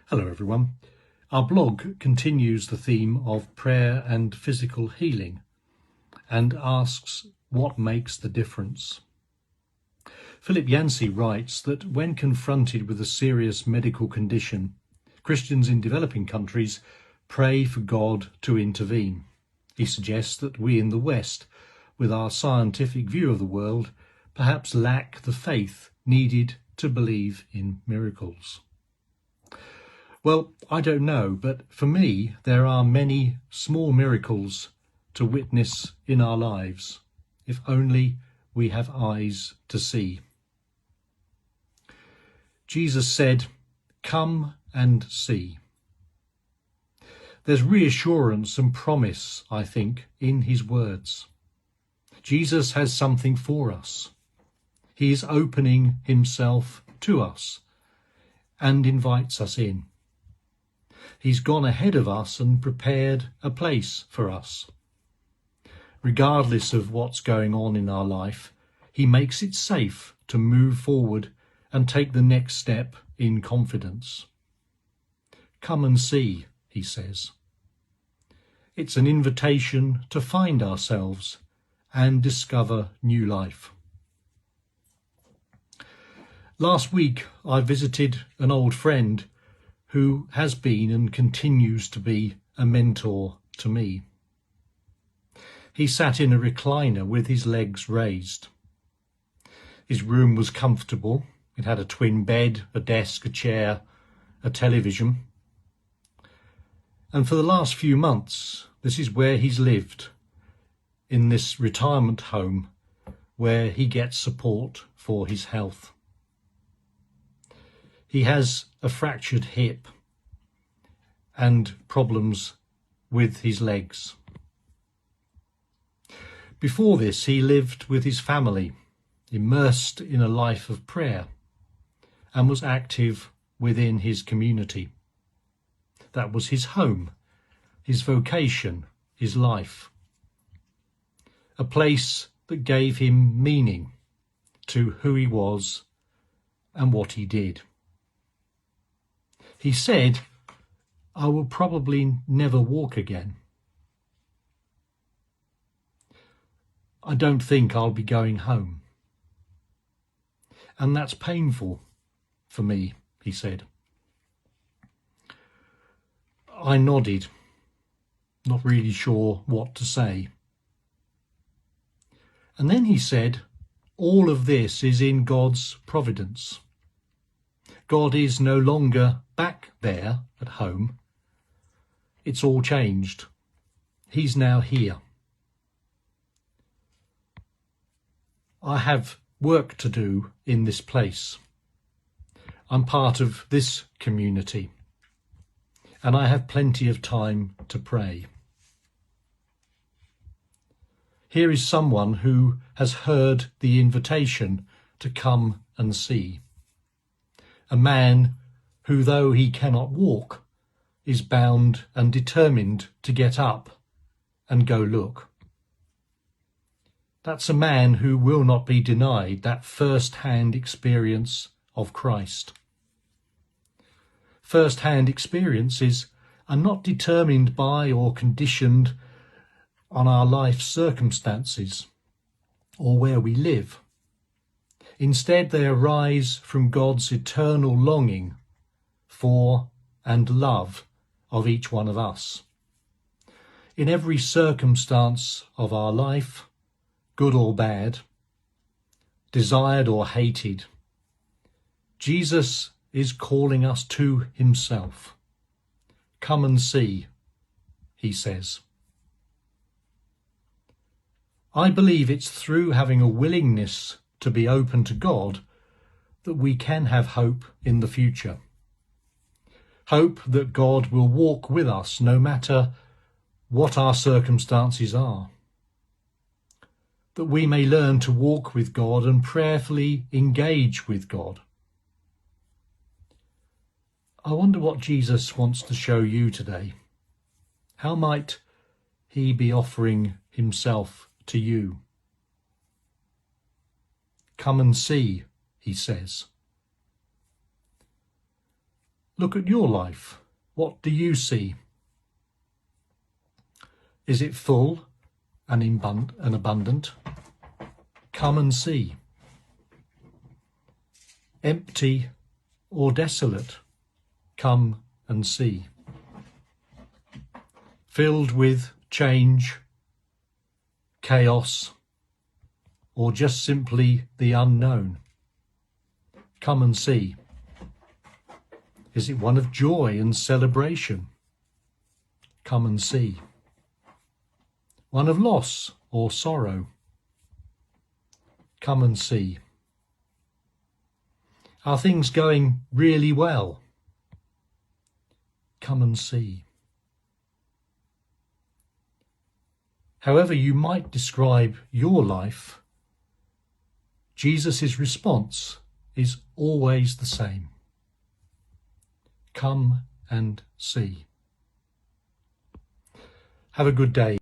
Hello everyone. Our blog continues the theme of prayer and physical healing and asks what makes the difference. Philip Yancey writes that when confronted with a serious medical condition, Christians in developing countries pray for God to intervene. He suggests that we in the West, with our scientific view of the world, perhaps lack the faith needed to believe in miracles. Well, I don't know, but for me, there are many small miracles to witness in our lives, if only we have eyes to see. Jesus said, "Come and see." There's reassurance and promise, I think, in his words. Jesus has something for us. He is opening himself to us and invites us in. He's gone ahead of us and prepared a place for us. Regardless of what's going on in our life, he makes it safe to move forward and take the next step in confidence. Come and see, he says. It's an invitation to find ourselves and discover new life. Last week, I visited an old friend who has been and continues to be a mentor to me. He sat in a recliner with his legs raised. His room was comfortable. It had a twin bed, a desk, a chair, a television. And for the last few months, this is where he's lived, in this retirement home where he gets support for his health. He has a fractured hip and problems with his legs. Before this, he lived with his family, immersed in a life of prayer, and was active within his community. That was his home, his vocation, his life. A place that gave him meaning to who he was and what he did. He said, "I will probably never walk again. I don't think I'll be going home. And that's painful for me," he said. I nodded, not really sure what to say. And then he said, "All of this is in God's providence. God is no longer back there at home. It's all changed. He's now here. I have work to do in this place. I'm part of this community, and I have plenty of time to pray." Here is someone who has heard the invitation to come and see. A man who, though he cannot walk, is bound and determined to get up and go look. That's a man who will not be denied that first-hand experience of Christ. First-hand experiences are not determined by or conditioned on our life circumstances or where we live. Instead, they arise from God's eternal longing for and love of each one of us. In every circumstance of our life, good or bad, desired or hated, Jesus is calling us to himself. Come and see, he says. I believe it's through having a willingness to be open to God that we can have hope in the future. Hope that God will walk with us no matter what our circumstances are. That we may learn to walk with God and prayerfully engage with God. I wonder what Jesus wants to show you today. How might he be offering himself to you? Come and see, he says. Look at your life. What do you see? Is it full and abundant? Come and see. Empty or desolate? Come and see. Filled with change, chaos, or just simply the unknown? Come and see. Is it one of joy and celebration? Come and see. One of loss or sorrow? Come and see. Are things going really well? Come and see. However you might describe your life, Jesus' response is always the same. Come and see. Have a good day.